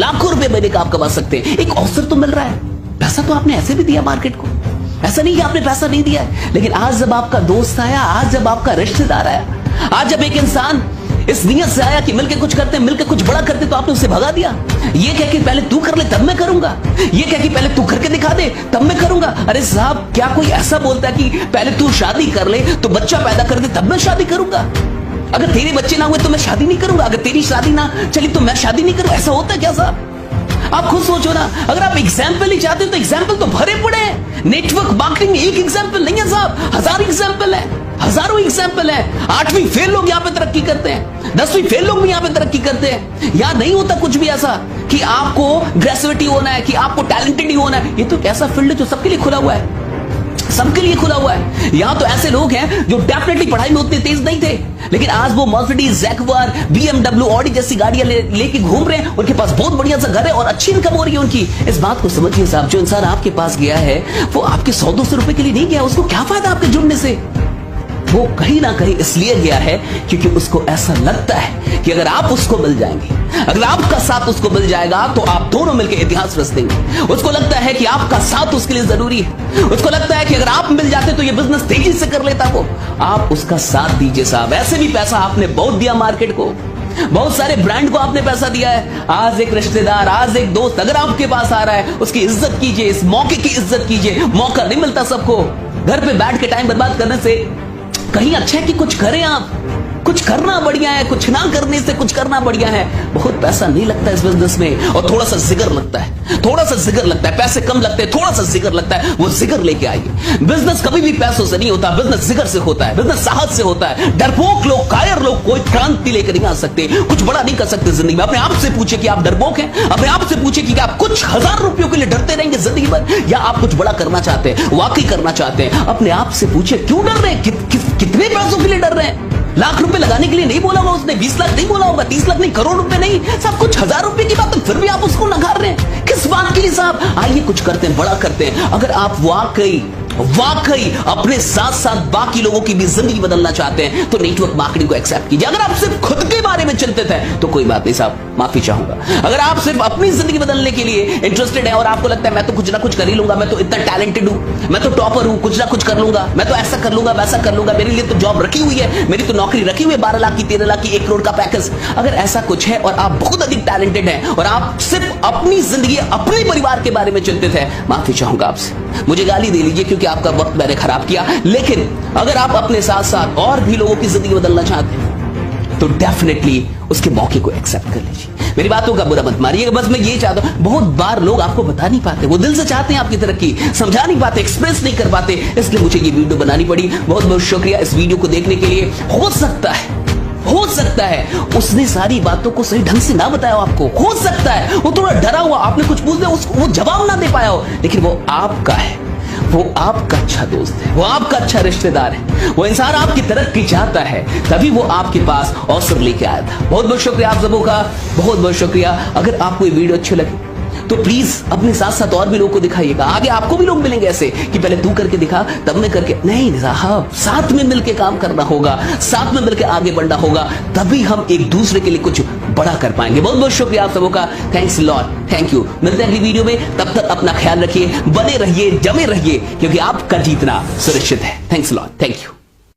लाखों रुपए महीने का आप कमा सकते हैं। एक अवसर तो मिल रहा है, पैसा तो आपने ऐसे भी दिया मार्केट को, ऐसा नहीं कि आपने पैसा नहीं दिया है। लेकिन आज जब आपका दोस्त आया, आज जब आपका रिश्तेदार आया, आज जब एक इंसान इस नियत से आया कि मिलके कुछ करते हैं, मिलके कुछ बड़ा करते, तो आपने उसे भगा दिया। ये कह के पहले तू कर ले तब मैं करूंगा, ये कह के पहले तू करके दिखा दे तब मैं करूंगा। अरे साहब, क्या कोई ऐसा बोलता है कि पहले तू शादी कर ले, तो बच्चा पैदा कर दे तब मैं शादी करूंगा? अगर तेरे बच्चे ना हुए तो मैं शादी नहीं करूंगा, अगर तेरी शादी ना चली तो मैं शादी नहीं करूंगा? ऐसा होता है क्या साहब? आप खुद सोचो ना। अगर आप एग्जाम्पल ही चाहते हो तो एग्जाम्पल तो भरे पड़े हैं। नेटवर्क मार्केटिंग एक एग्जाम्पल नहीं है साहब, 1000 एग्जाम्पल है, हजारों एग्जाम्पल है। 8वीं फेल लोग यहाँ पे तरक्की करते हैं, 10वीं फेल लोग भी यहाँ पे तरक्की करते हैं। यहाँ नहीं होता कुछ भी ऐसा कि आपको ग्रेजुएटी होना है, कि आपको टैलेंटेड ही होना है। ये तो ऐसा फील्ड है जो सबके लिए खुला हुआ है, सबके लिए खुला हुआ है। यहां तो ऐसे लोग हैं जो डेफिनेटली पढ़ाई में उतने तेज नहीं थे, लेकिन आज वो मर्सिडीज, जैगवार, BMW, ऑडी जैसी गाड़ियां लेके घूम रहे हैं। उनके पास बहुत बढ़िया सा घर है और अच्छी इनकम हो रही है उनकी। इस बात को समझिए साहब, जो इंसान आपके पास गया है वो आपके 100-200 रुपए के लिए नहीं गया। उसको क्या फायदा आपके जुड़ने से? वो कहीं ना कहीं इसलिए गया है क्योंकि उसको ऐसा लगता है कि अगर आप उसको मिल जाएंगे, अगर आपका साथ उसको मिल जाएगा, तो आप दोनों मिलकर इतिहास रच देंगे। उसको लगता है कि आपका साथ उसके लिए जरूरी है। उसको लगता है कि अगर आप मिल जाते तो ये बिजनेस तेजी से कर लेता। वो आप उसका साथ दीजिए साहब। ऐसे भी पैसा आपने बहुत दिया मार्केट को, बहुत सारे ब्रांड को आपने पैसा दिया है। आज एक रिश्तेदार, आज एक दोस्त अगर आपके पास आ रहा है, उसकी इज्जत कीजिए, इस मौके की इज्जत कीजिए। मौका नहीं मिलता सबको। घर पे बैठ के टाइम बर्बाद करने से कहीं अच्छा है कि कुछ करें। आप कुछ करना बढ़िया है, कुछ ना करने से कुछ करना बढ़िया है। बहुत पैसा नहीं लगता इस बिजनेस में, और थोड़ा सा जिगर लगता है, थोड़ा सा जिगर लगता है। पैसे कम लगते हैं, थोड़ा सा जिगर लगता है। वो जिगर लेके आइए। बिजनेस कभी भी पैसों से नहीं होता, बिजनेस जिगर से होता है, बिजनेस साहस से होता है। डरपोक लोग, कायर लोग कोई क्रांति लेकर नहीं आ सकते, कुछ बड़ा नहीं कर सकते जिंदगी में। अपने आप से पूछे कि आप डरपोक हैं? अपने आप से पूछे कि आप कुछ 1000 रुपयों के लिए डरते रहेंगे जिंदगी भर, या आप कुछ बड़ा करना चाहते हैं, वाकई करना चाहते हैं? अपने आप से पूछे क्यों डर रहे हैं, कितने पैसों के लिए डर रहे हैं? लाख रुपए लगाने के लिए नहीं बोला होगा उसने, 20 लाख नहीं बोला होगा, 30 लाख नहीं, करोड़ रुपए नहीं, सब कुछ 1000 रुपए की बात है, फिर भी आप उसको नकार रहे हैं। किस बात के लिए साहब? आइए कुछ करते हैं, बड़ा करते हैं। अगर आप वाकई अपने साथ साथ बाकी लोगों की भी जिंदगी बदलना चाहते हैं तो नेटवर्क मार्केटिंग को एक्सेप्ट कीजिए। अगर आप सिर्फ खुद के बारे में चिंतित हैं तो कोई बात नहीं साहब, माफी चाहूंगा। अगर आप सिर्फ अपनी जिंदगी बदलने के लिए इंटरेस्टेड हैं और आपको लगता है मैं तो कुछ ना कुछ कर ही लूंगा, मैं तो इतना टैलेंटेड हूं, मैं तो टॉपर हूं, कुछ ना कुछ कर लूंगा, मैं तो ऐसा कर लूंगा, वैसा कर लूंगा, मेरे लिए तो जॉब रखी हुई है, मेरी तो नौकरी रखी हुई है, 12 लाख की, 13 लाख की, 1 करोड़ का पैकेज। अगर ऐसा कुछ है और आप बहुत अधिक टैलेंटेड हैं और आप सिर्फ अपनी जिंदगी, अपने परिवार के बारे में चिंतित है, माफी चाहूंगा आपसे। मुझे गाली दे लीजिए क्योंकि आपका वक्त मैंने खराब किया। लेकिन अगर आप अपने साथ साथ और भी लोगों की जिंदगी बदलना चाहते हैं तो डेफिनेटली उसके मौके को एक्सेप्ट कर लीजिए। मेरी बातों का बुरा मत मारिएगा। बस मैं ये चाहता हूं, बहुत बार लोग आपको बता नहीं पाते, वो दिल से चाहते हैं आपकी तरक्की, समझा नहीं पाते, एक्सप्रेस नहीं कर पाते, इसलिए मुझे ये वीडियो बनानी पड़ी। बहुत बहुत शुक्रिया इस वीडियो को देखने के लिए। हो सकता है उसने सारी बातों को सही ढंग से ना बताया हो आपको, हो सकता है वो थोड़ा डरा हुआ, आपने कुछ पूछ दिया वो जवाब ना दे पाया हो, लेकिन वो आपका है, वो आपका अच्छा दोस्त है, वो आपका अच्छा रिश्तेदार है, वो इंसान आपकी तरक्की चाहता है, तभी वो आपके पास अवसर लेके आया था। बहुत बहुत शुक्रिया आप सबों का, बहुत बहुत शुक्रिया। अगर आपको ये वीडियो अच्छी लगी तो प्लीज अपने साथ साथ और भी लोगों को दिखाइएगा। आगे आपको भी लोग मिलेंगे ऐसे कि पहले तू करके दिखा तब मैं करके, नहीं साहब, साथ में मिलकर काम करना होगा, साथ में मिलकर आगे बढ़ना होगा, तभी हम एक दूसरे के लिए कुछ बड़ा कर पाएंगे। बहुत बहुत शुक्रिया आप सबों का, थैंक्स लॉट, थैंक यू। मिलते हैं अगली वीडियो में, तब तक अपना ख्याल रखिए, बने रहिए, जमे रहिए, क्योंकि आपका जीतना सुरक्षित है। Thanks lot, thank you.